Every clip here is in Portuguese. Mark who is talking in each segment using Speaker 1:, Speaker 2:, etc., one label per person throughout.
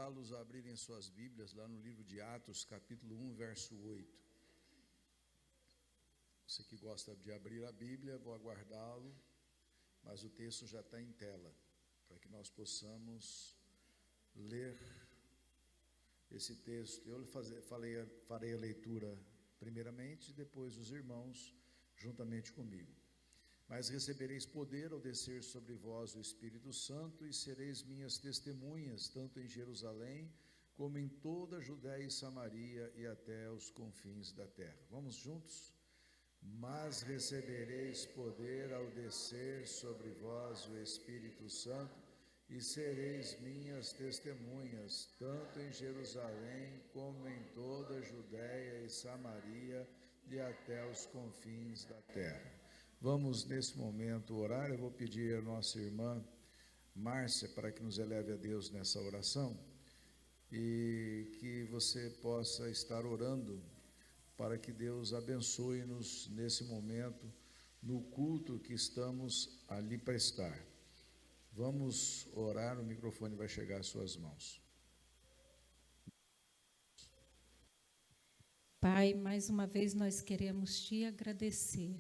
Speaker 1: convidá-los a abrirem suas Bíblias lá no livro de Atos, capítulo 1, verso 8. Você que gosta de abrir a Bíblia, vou aguardá-lo, mas o texto já está em tela, para que nós possamos ler esse texto. Eu farei a leitura primeiramente, e depois os irmãos, juntamente comigo. Mas recebereis poder ao descer sobre vós o Espírito Santo, e sereis minhas testemunhas, tanto em Jerusalém, como em toda a Judéia e Samaria, e até os confins da terra. Vamos juntos? Mas recebereis poder ao descer sobre vós o Espírito Santo, e sereis minhas testemunhas, tanto em Jerusalém, como em toda a Judéia e Samaria, e até os confins da terra. Vamos, nesse momento, orar. Eu vou pedir a nossa irmã Márcia para que nos eleve a Deus nessa oração e que você possa estar orando para que Deus abençoe-nos nesse momento, no culto que estamos a lhe prestar. Vamos orar, o microfone vai chegar às suas mãos.
Speaker 2: Pai, mais uma vez nós queremos te agradecer,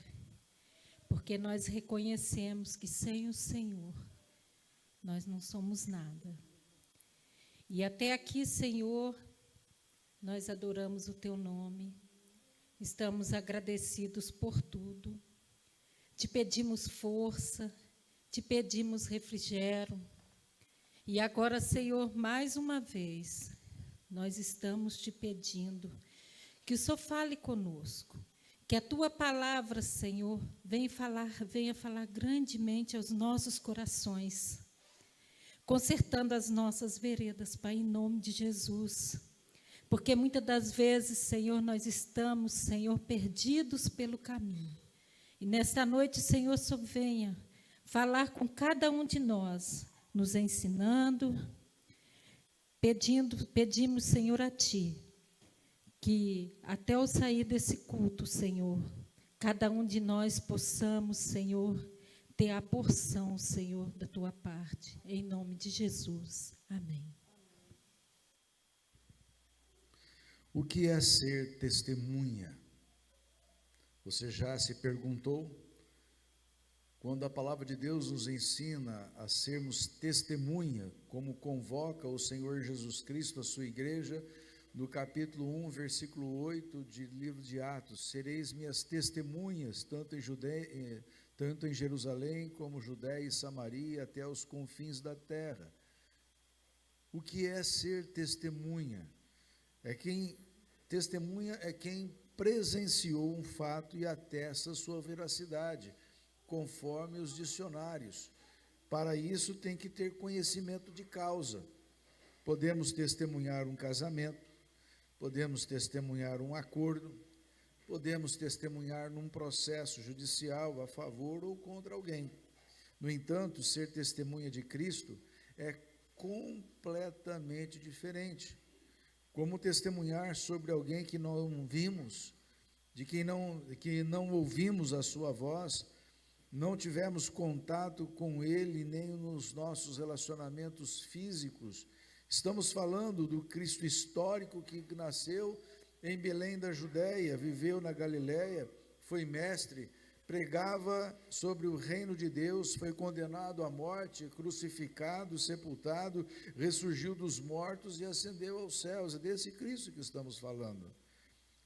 Speaker 2: porque nós reconhecemos que sem o Senhor nós não somos nada. E até aqui, Senhor, nós adoramos o teu nome, estamos agradecidos por tudo, te pedimos força, te pedimos refrigério, e agora, Senhor, mais uma vez, nós estamos te pedindo que o Senhor fale conosco, que a tua palavra, Senhor, venha falar grandemente aos nossos corações, consertando as nossas veredas, Pai, em nome de Jesus. Porque muitas das vezes, Senhor, nós estamos, Senhor, perdidos pelo caminho. E nesta noite, Senhor, o Senhor venha falar com cada um de nós, nos ensinando, pedimos, Senhor, a Ti, que até o sair desse culto, Senhor, cada um de nós possamos, Senhor, ter a porção, Senhor, da Tua parte, em nome de Jesus. Amém.
Speaker 1: O que é ser testemunha? Você já se perguntou? Quando a palavra de Deus nos ensina a sermos testemunha, como convoca o Senhor Jesus Cristo a sua igreja, no capítulo 1, versículo 8 do livro de Atos: sereis minhas testemunhas, tanto em Jerusalém como Judéia e Samaria, até os confins da terra. O que é ser testemunha? Testemunha é quem presenciou um fato e atesta sua veracidade, conforme os dicionários. Para isso tem que ter conhecimento de causa. Podemos testemunhar um casamento, podemos testemunhar um acordo, podemos testemunhar num processo judicial a favor ou contra alguém. No entanto, ser testemunha de Cristo é completamente diferente. Como testemunhar sobre alguém que não vimos, que não ouvimos a sua voz, não tivemos contato com ele nem nos nossos relacionamentos físicos. Estamos falando do Cristo histórico que nasceu em Belém da Judéia, viveu na Galiléia, foi mestre, pregava sobre o reino de Deus, foi condenado à morte, crucificado, sepultado, ressurgiu dos mortos e ascendeu aos céus. É desse Cristo que estamos falando.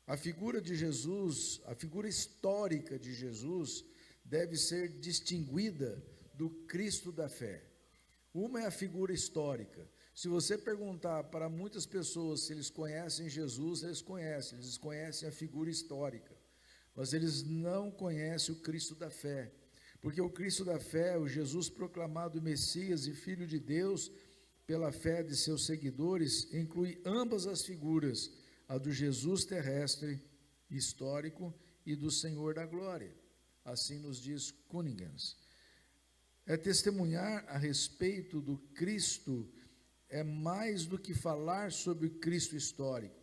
Speaker 1: A figura de Jesus, a figura histórica de Jesus, deve ser distinguida do Cristo da fé. Uma é a figura histórica. Se você perguntar para muitas pessoas se eles conhecem Jesus, eles conhecem a figura histórica, mas eles não conhecem o Cristo da fé, porque o Cristo da fé, o Jesus proclamado Messias e Filho de Deus, pela fé de seus seguidores, inclui ambas as figuras, a do Jesus terrestre, histórico, e do Senhor da glória. Assim nos diz Cunningham. É testemunhar a respeito do Cristo, é mais do que falar sobre o Cristo histórico,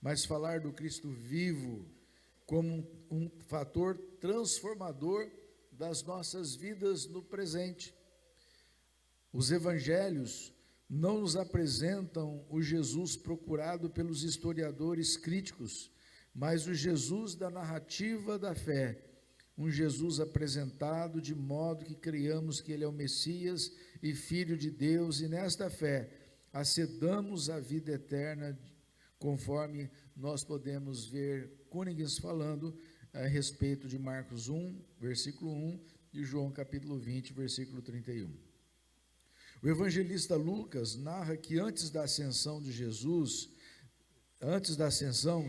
Speaker 1: mas falar do Cristo vivo como um fator transformador das nossas vidas no presente. Os evangelhos não nos apresentam o Jesus procurado pelos historiadores críticos, mas o Jesus da narrativa da fé, um Jesus apresentado de modo que criamos que ele é o Messias e Filho de Deus, e nesta fé acedamos à vida eterna, conforme nós podemos ver Königs falando a respeito de Marcos 1, versículo 1, e João capítulo 20, versículo 31. O evangelista Lucas narra que antes da ascensão,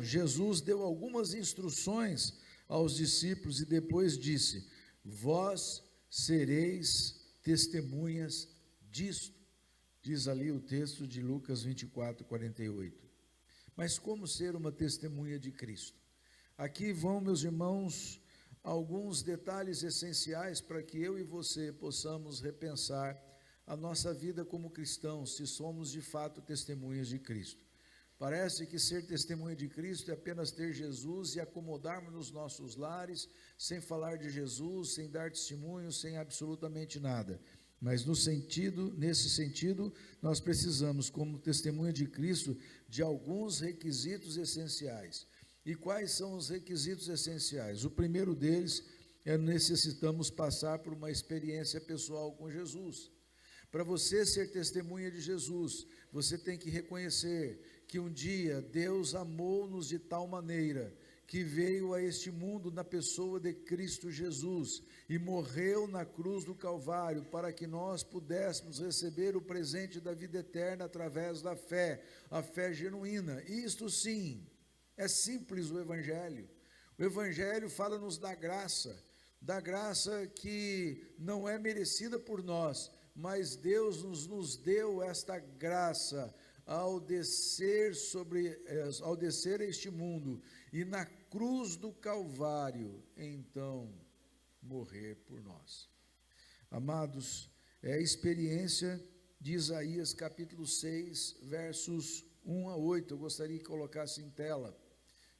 Speaker 1: Jesus deu algumas instruções aos discípulos e depois disse: vós sereis testemunhas disto. Diz ali o texto de Lucas 24, 48. Mas como ser uma testemunha de Cristo? Aqui vão, meus irmãos, alguns detalhes essenciais para que eu e você possamos repensar a nossa vida como cristãos, se somos de fato testemunhas de Cristo. Parece que ser testemunha de Cristo é apenas ter Jesus e acomodarmos nos nossos lares, sem falar de Jesus, sem dar testemunho, sem absolutamente nada. Mas nesse sentido, nós precisamos, como testemunha de Cristo, de alguns requisitos essenciais. E quais são os requisitos essenciais? O primeiro deles é necessitamos passar por uma experiência pessoal com Jesus. Para você ser testemunha de Jesus, você tem que reconhecer que um dia Deus amou-nos de tal maneira que veio a este mundo na pessoa de Cristo Jesus e morreu na cruz do Calvário para que nós pudéssemos receber o presente da vida eterna através da fé, a fé genuína. Isto sim, é simples o Evangelho. O Evangelho fala-nos da graça que não é merecida por nós, mas Deus nos deu esta graça ao descer a este mundo e na cruz do Calvário, então, morrer por nós. Amados, é a experiência de Isaías capítulo 6, versos 1 a 8, eu gostaria que colocasse em tela,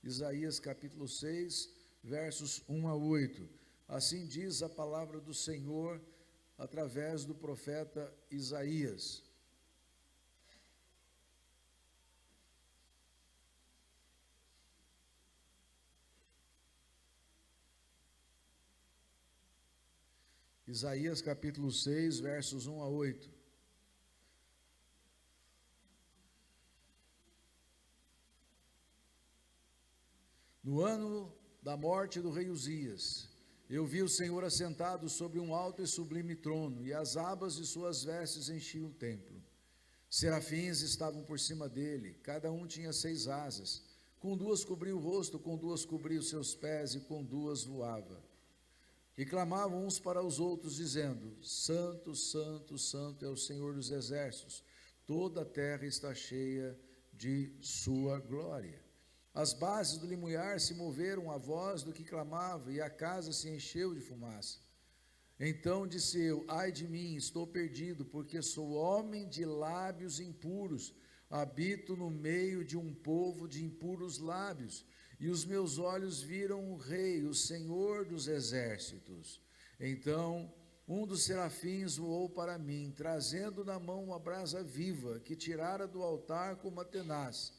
Speaker 1: Isaías capítulo 6, versos 1 a 8, assim diz a palavra do Senhor, através do profeta Isaías. Isaías capítulo 6, versos 1 a 8. No ano da morte do rei Uzias, eu vi o Senhor assentado sobre um alto e sublime trono, e as abas de suas vestes enchiam o templo. Serafins estavam por cima dele, cada um tinha 6 asas, com 2 cobria o rosto, com 2 cobria os seus pés, e com 2 voava. E clamavam uns para os outros, dizendo: Santo, Santo, Santo é o Senhor dos exércitos, toda a terra está cheia de sua glória. As bases do limoeiro se moveram à voz do que clamava, e a casa se encheu de fumaça. Então disse eu: ai de mim, estou perdido, porque sou homem de lábios impuros, habito no meio de um povo de impuros lábios, e os meus olhos viram o Rei, o Senhor dos exércitos. Então um dos serafins voou para mim, trazendo na mão uma brasa viva, que tirara do altar com uma tenaz.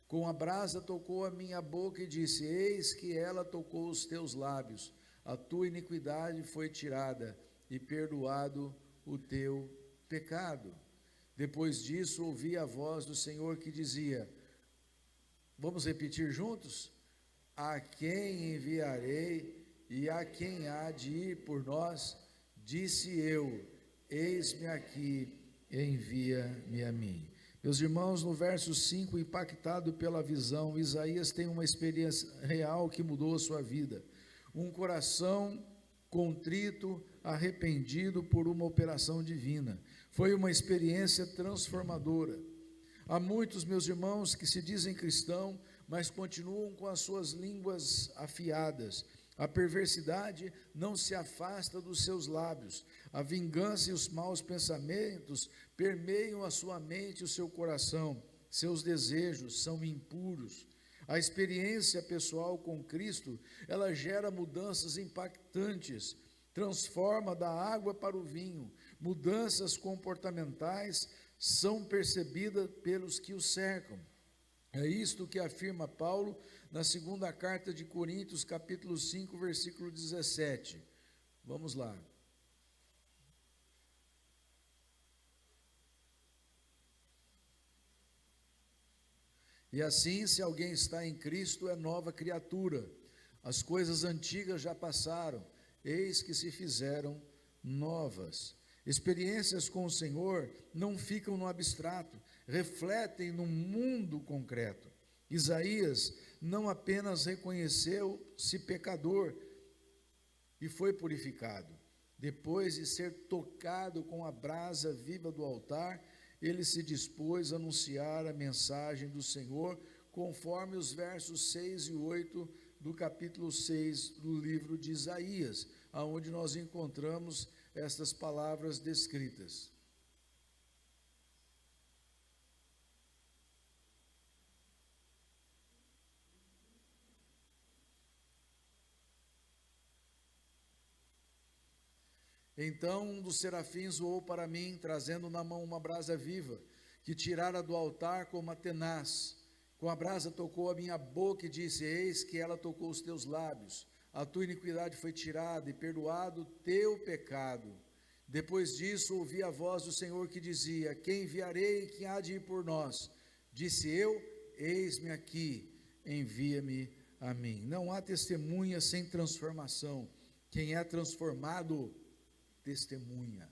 Speaker 1: Com a brasa tocou a minha boca e disse: eis que ela tocou os teus lábios, a tua iniquidade foi tirada e perdoado o teu pecado. Depois disso ouvi a voz do Senhor que dizia, vamos repetir juntos? A quem enviarei e a quem há de ir por nós? Disse eu, eis-me aqui, envia-me a mim. Meus irmãos, no verso 5, impactado pela visão, Isaías tem uma experiência real que mudou a sua vida. Um coração contrito, arrependido por uma operação divina. Foi uma experiência transformadora. Há muitos, meus irmãos, que se dizem cristãos, mas continuam com as suas línguas afiadas. A perversidade não se afasta dos seus lábios. A vingança e os maus pensamentos permeiam a sua mente e o seu coração. Seus desejos são impuros. A experiência pessoal com Cristo, ela gera mudanças impactantes, transforma da água para o vinho, mudanças comportamentais são percebidas pelos que o cercam. É isto que afirma Paulo na segunda carta de Coríntios, capítulo 5, versículo 17. Vamos lá. E assim, se alguém está em Cristo, é nova criatura. As coisas antigas já passaram, eis que se fizeram novas. Experiências com o Senhor não ficam no abstrato, refletem no mundo concreto. Isaías não apenas reconheceu-se pecador e foi purificado. Depois de ser tocado com a brasa viva do altar, ele se dispôs a anunciar a mensagem do Senhor, conforme os versos 6 e 8 do capítulo 6 do livro de Isaías, aonde nós encontramos estas palavras descritas. Então um dos serafins voou para mim, trazendo na mão uma brasa viva, que tirara do altar com uma tenaz. Com a brasa tocou a minha boca e disse: eis que ela tocou os teus lábios. A tua iniquidade foi tirada e perdoado o teu pecado. Depois disso ouvi a voz do Senhor que dizia: quem enviarei e quem há de ir por nós? Disse eu: eis-me aqui, envia-me a mim. Não há testemunha sem transformação. Quem é transformado, testemunha.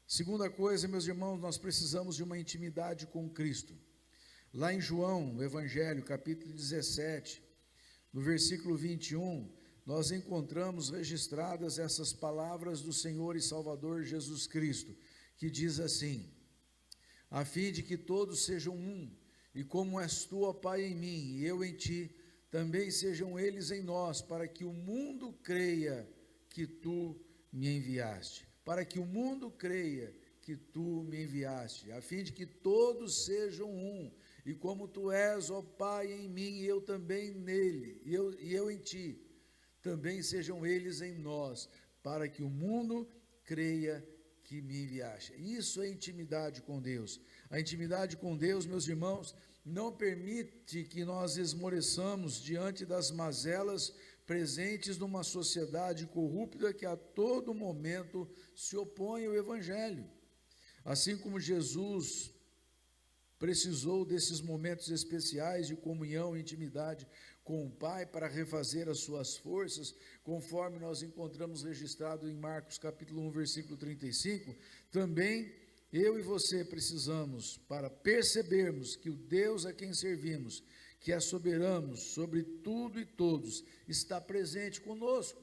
Speaker 1: Segunda coisa, meus irmãos, nós precisamos de uma intimidade com Cristo. Lá em João, no Evangelho, capítulo 17, no versículo 21, nós encontramos registradas essas palavras do Senhor e Salvador Jesus Cristo, que diz assim: a fim de que todos sejam um, e como és tu, ó Pai, em mim, e eu em ti, também sejam eles em nós, para que o mundo creia que tu me enviaste. Para que o mundo creia que tu me enviaste, a fim de que todos sejam um, e como tu és, ó Pai, em mim, e eu também nele, e eu em ti, também sejam eles em nós, para que o mundo creia que me enviaste. Isso é intimidade com Deus. A intimidade com Deus, meus irmãos, não permite que nós esmoreçamos diante das mazelas presentes numa sociedade corrupta que a todo momento se opõe ao Evangelho. Assim como Jesus precisou desses momentos especiais de comunhão e intimidade com o Pai para refazer as suas forças, conforme nós encontramos registrado em Marcos capítulo 1, versículo 35, também eu e você precisamos, para percebermos que o Deus a quem servimos, que é soberano sobre tudo e todos, está presente conosco.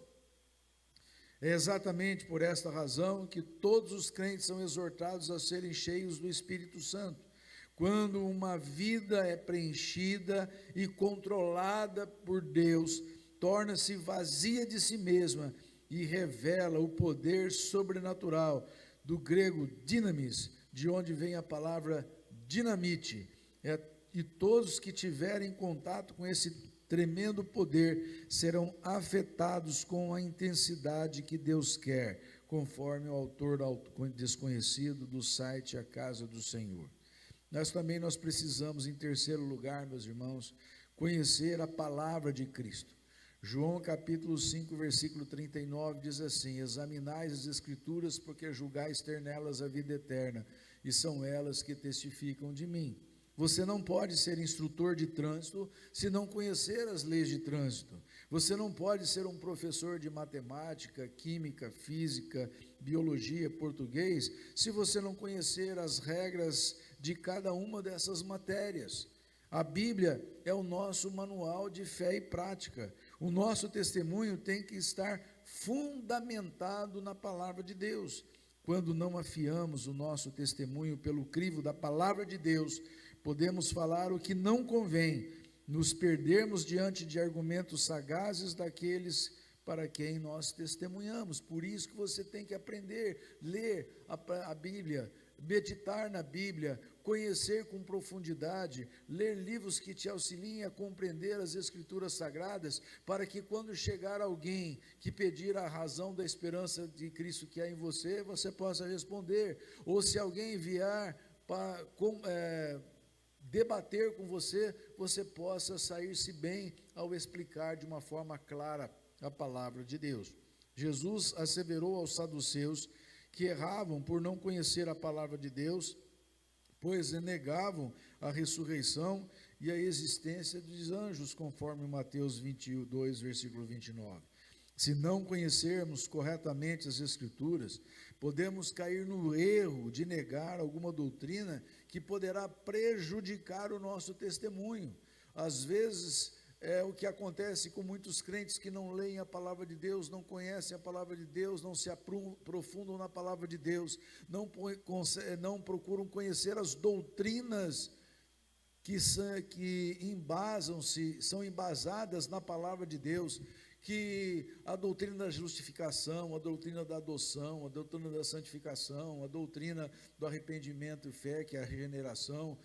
Speaker 1: É exatamente por esta razão que todos os crentes são exortados a serem cheios do Espírito Santo. Quando uma vida é preenchida e controlada por Deus, torna-se vazia de si mesma e revela o poder sobrenatural, do grego dinamis, de onde vem a palavra dinamite. E todos que tiverem contato com esse tremendo poder serão afetados com a intensidade que Deus quer, conforme o autor desconhecido do site A Casa do Senhor. Nós precisamos, em terceiro lugar, meus irmãos, conhecer a palavra de Cristo. João capítulo 5, versículo 39 diz assim: examinais as escrituras, porque julgais ter nelas a vida eterna, e são elas que testificam de mim. Você não pode ser instrutor de trânsito se não conhecer as leis de trânsito. Você não pode ser um professor de matemática, química, física, biologia, português, se você não conhecer as regras de cada uma dessas matérias. A Bíblia é o nosso manual de fé e prática. O nosso testemunho tem que estar fundamentado na palavra de Deus. Quando não afiamos o nosso testemunho pelo crivo da palavra de Deus, podemos falar o que não convém, nos perdermos diante de argumentos sagazes daqueles para quem nós testemunhamos. Por isso que você tem que aprender, ler a Bíblia, meditar na Bíblia, conhecer com profundidade, ler livros que te auxiliem a compreender as Escrituras Sagradas, para que quando chegar alguém que pedir a razão da esperança de Cristo que há em você, você possa responder, ou se alguém vier para debater com você, você possa sair-se bem ao explicar de uma forma clara a palavra de Deus. Jesus asseverou aos saduceus que erravam por não conhecer a palavra de Deus, pois negavam a ressurreição e a existência dos anjos, conforme Mateus 22, versículo 29. Se não conhecermos corretamente as Escrituras, podemos cair no erro de negar alguma doutrina que poderá prejudicar o nosso testemunho. Às vezes, é o que acontece com muitos crentes que não leem a palavra de Deus, não conhecem a palavra de Deus, não se aprofundam na palavra de Deus, não procuram conhecer as doutrinas que são embasadas na palavra de Deus, que a doutrina da justificação, a doutrina da adoção, a doutrina da santificação, a doutrina do arrependimento e fé, que é a regeneração,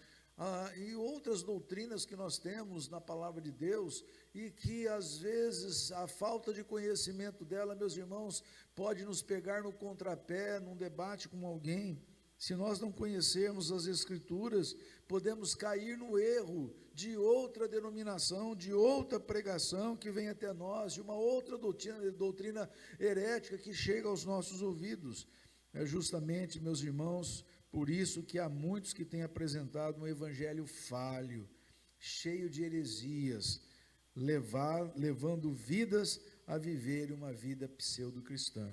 Speaker 1: e outras doutrinas que nós temos na palavra de Deus, e que às vezes a falta de conhecimento dela, meus irmãos, pode nos pegar no contrapé, num debate com alguém. Se nós não conhecermos as Escrituras, podemos cair no erro de outra denominação, de outra pregação que vem até nós, de uma outra doutrina herética que chega aos nossos ouvidos. É justamente, meus irmãos, por isso que há muitos que têm apresentado um evangelho falho, cheio de heresias, levando vidas a viverem uma vida pseudo-cristã.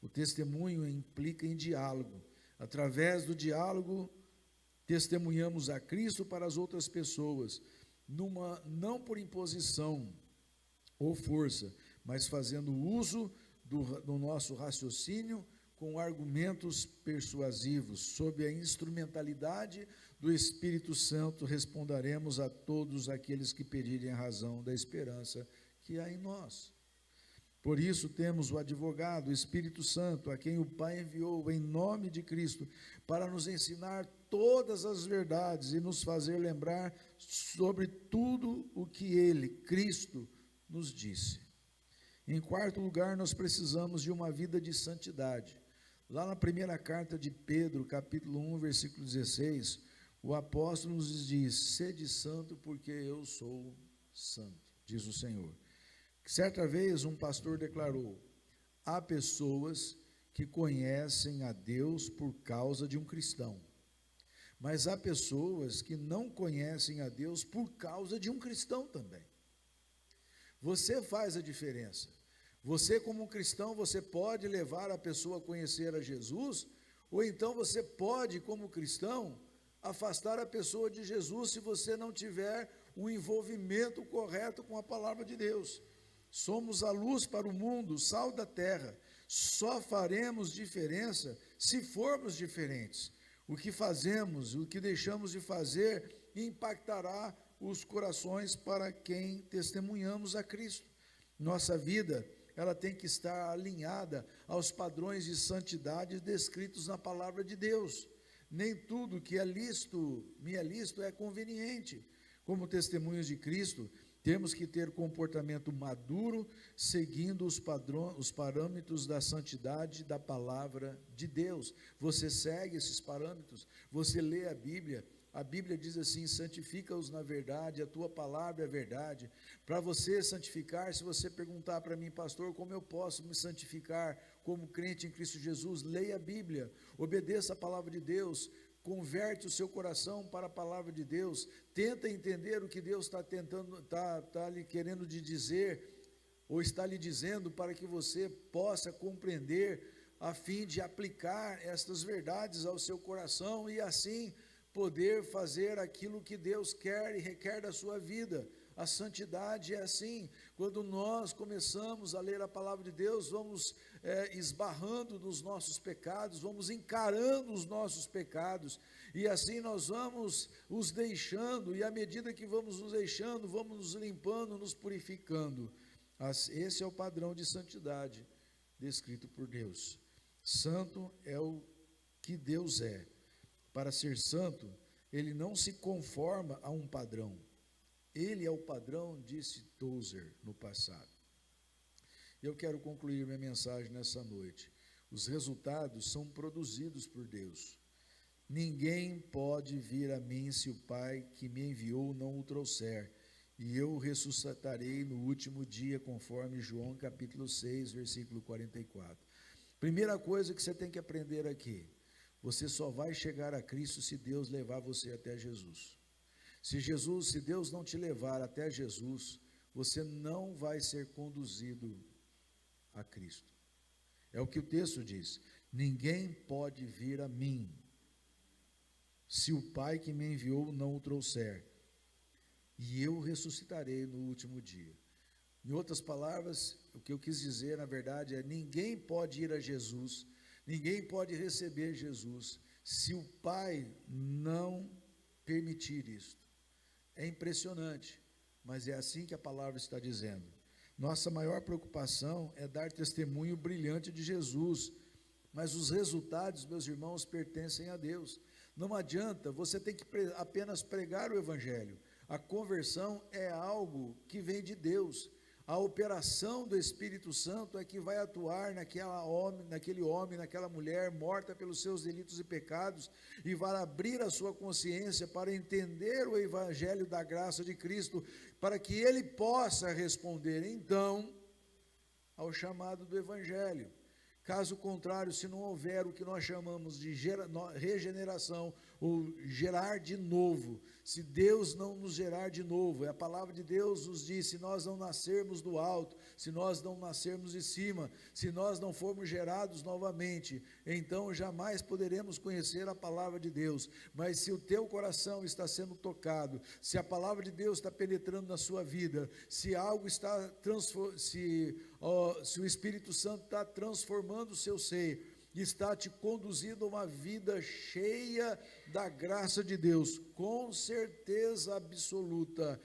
Speaker 1: O testemunho implica em diálogo. Através do diálogo, testemunhamos a Cristo para as outras pessoas, não por imposição ou força, mas fazendo uso do nosso raciocínio com argumentos persuasivos. Sob a instrumentalidade do Espírito Santo, responderemos a todos aqueles que pedirem a razão da esperança que há em nós. Por isso temos o advogado, o Espírito Santo, a quem o Pai enviou em nome de Cristo, para nos ensinar todas as verdades e nos fazer lembrar sobre tudo o que Ele, Cristo, nos disse. Em quarto lugar, nós precisamos de uma vida de santidade. Lá na primeira carta de Pedro, capítulo 1, versículo 16, o apóstolo nos diz: sede santo, porque eu sou santo, diz o Senhor. Certa vez um pastor declarou: há pessoas que conhecem a Deus por causa de um cristão, mas há pessoas que não conhecem a Deus por causa de um cristão também. Você faz a diferença. Você, como um cristão, você pode levar a pessoa a conhecer a Jesus, ou então você pode, como cristão, afastar a pessoa de Jesus se você não tiver um envolvimento correto com a palavra de Deus. Somos a luz para o mundo, o sal da terra. Só faremos diferença se formos diferentes. O que fazemos, o que deixamos de fazer, impactará os corações para quem testemunhamos a Cristo. Nossa vida, ela tem que estar alinhada aos padrões de santidade descritos na palavra de Deus. Nem tudo que me é lícito é conveniente. Como testemunhas de Cristo, temos que ter comportamento maduro, seguindo os parâmetros da santidade da palavra de Deus. Você segue esses parâmetros, você lê a Bíblia diz assim: santifica-os na verdade, a tua palavra é verdade. Para você santificar, se você perguntar para mim: pastor, como eu posso me santificar como crente em Cristo Jesus? Leia a Bíblia, obedeça a palavra de Deus, converte o seu coração para a palavra de Deus, tenta entender o que Deus está lhe querendo de dizer, ou está lhe dizendo, para que você possa compreender, a fim de aplicar estas verdades ao seu coração e assim poder fazer aquilo que Deus quer e requer da sua vida. A santidade é assim: quando nós começamos a ler a palavra de Deus, vamos esbarrando nos nossos pecados, vamos encarando os nossos pecados, e assim nós vamos os deixando, e à medida que vamos nos deixando, vamos nos limpando, nos purificando. Esse é o padrão de santidade descrito por Deus. Santo é o que Deus é. Para ser santo, ele não se conforma a um padrão. Ele é o padrão, disse Tozer no passado. Eu quero concluir minha mensagem nessa noite. Os resultados são produzidos por Deus. Ninguém pode vir a mim se o Pai que me enviou não o trouxer, e eu o ressuscitarei no último dia, conforme João capítulo 6, versículo 44. Primeira coisa que você tem que aprender aqui: você só vai chegar a Cristo se Deus levar você até Jesus. Se Deus não te levar até Jesus, você não vai ser conduzido a Cristo. É o que o texto diz: ninguém pode vir a mim se o Pai que me enviou não o trouxer, e eu ressuscitarei no último dia. Em outras palavras, o que eu quis dizer, na verdade, é: ninguém pode ir a Jesus, ninguém pode receber Jesus, se o Pai não permitir isto. É impressionante, mas é assim que a palavra está dizendo. Nossa maior preocupação é dar testemunho brilhante de Jesus, mas os resultados, meus irmãos, pertencem a Deus. Não adianta, você tem que apenas pregar o Evangelho. A conversão é algo que vem de Deus. A operação do Espírito Santo é que vai atuar naquele homem, naquela mulher morta pelos seus delitos e pecados, e vai abrir a sua consciência para entender o Evangelho da graça de Cristo, para que ele possa responder então ao chamado do Evangelho. Caso contrário, se não houver o que nós chamamos de regeneração, ou gerar de novo, se Deus não nos gerar de novo, a palavra de Deus nos diz: se nós não nascermos do alto, se nós não nascermos de cima, se nós não formos gerados novamente, então jamais poderemos conhecer a palavra de Deus. Mas se o teu coração está sendo tocado, se a palavra de Deus está penetrando na sua vida, se algo está se o Espírito Santo está transformando o seu ser, está te conduzindo a uma vida cheia da graça de Deus, com certeza absoluta,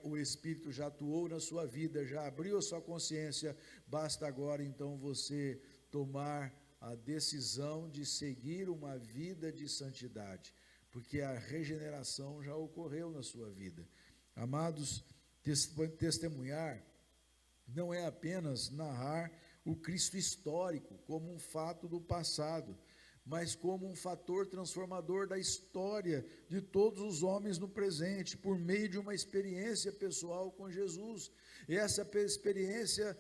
Speaker 1: o Espírito já atuou na sua vida, já abriu a sua consciência, basta agora então você tomar a decisão de seguir uma vida de santidade, porque a regeneração já ocorreu na sua vida. Amados, testemunhar não é apenas narrar o Cristo histórico como um fato do passado, mas como um fator transformador da história de todos os homens no presente, por meio de uma experiência pessoal com Jesus. E essa experiência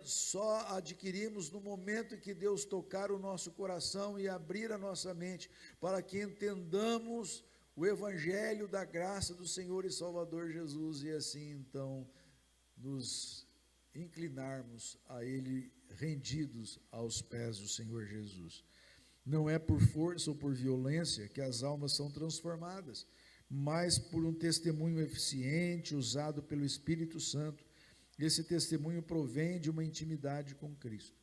Speaker 1: só adquirimos no momento em que Deus tocar o nosso coração e abrir a nossa mente, para que entendamos o Evangelho da graça do Senhor e Salvador Jesus, e assim então nos inclinarmos a Ele, rendidos aos pés do Senhor Jesus. Não é por força ou por violência que as almas são transformadas, mas por um testemunho eficiente, usado pelo Espírito Santo. Esse testemunho provém de uma intimidade com Cristo.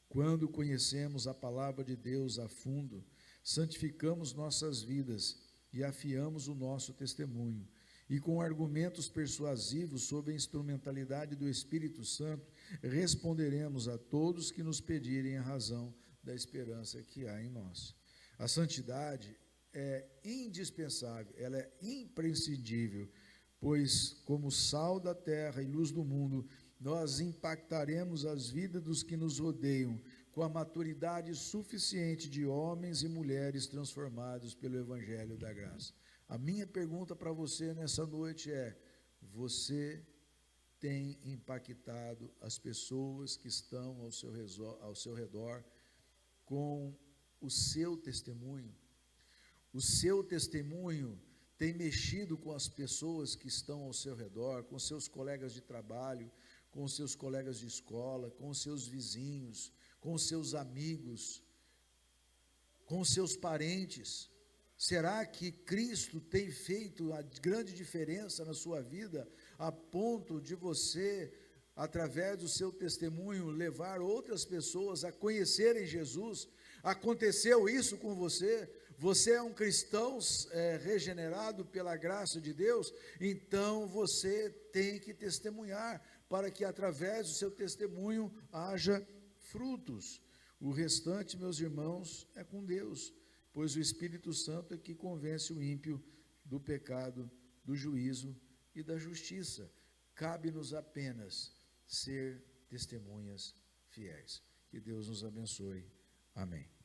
Speaker 1: Quando conhecemos a palavra de Deus a fundo, santificamos nossas vidas e afiamos o nosso testemunho. E com argumentos persuasivos sob a instrumentalidade do Espírito Santo, responderemos a todos que nos pedirem a razão da esperança que há em nós. A santidade é indispensável, ela é imprescindível, pois como sal da terra e luz do mundo, nós impactaremos as vidas dos que nos rodeiam com a maturidade suficiente de homens e mulheres transformados pelo Evangelho da graça. A minha pergunta para você nessa noite é: você tem impactado as pessoas que estão ao seu redor com o seu testemunho? O seu testemunho tem mexido com as pessoas que estão ao seu redor, com seus colegas de trabalho, com seus colegas de escola, com seus vizinhos, com seus amigos, com seus parentes? Será que Cristo tem feito a grande diferença na sua vida, a ponto de você, através do seu testemunho, levar outras pessoas a conhecerem Jesus? Aconteceu isso com você? Você é um cristão regenerado pela graça de Deus? Então você tem que testemunhar, para que através do seu testemunho haja frutos. O restante, meus irmãos, é com Deus. pois o Espírito Santo é que convence o ímpio do pecado, do juízo e da justiça. Cabe-nos apenas ser testemunhas fiéis. Que Deus nos abençoe. Amém.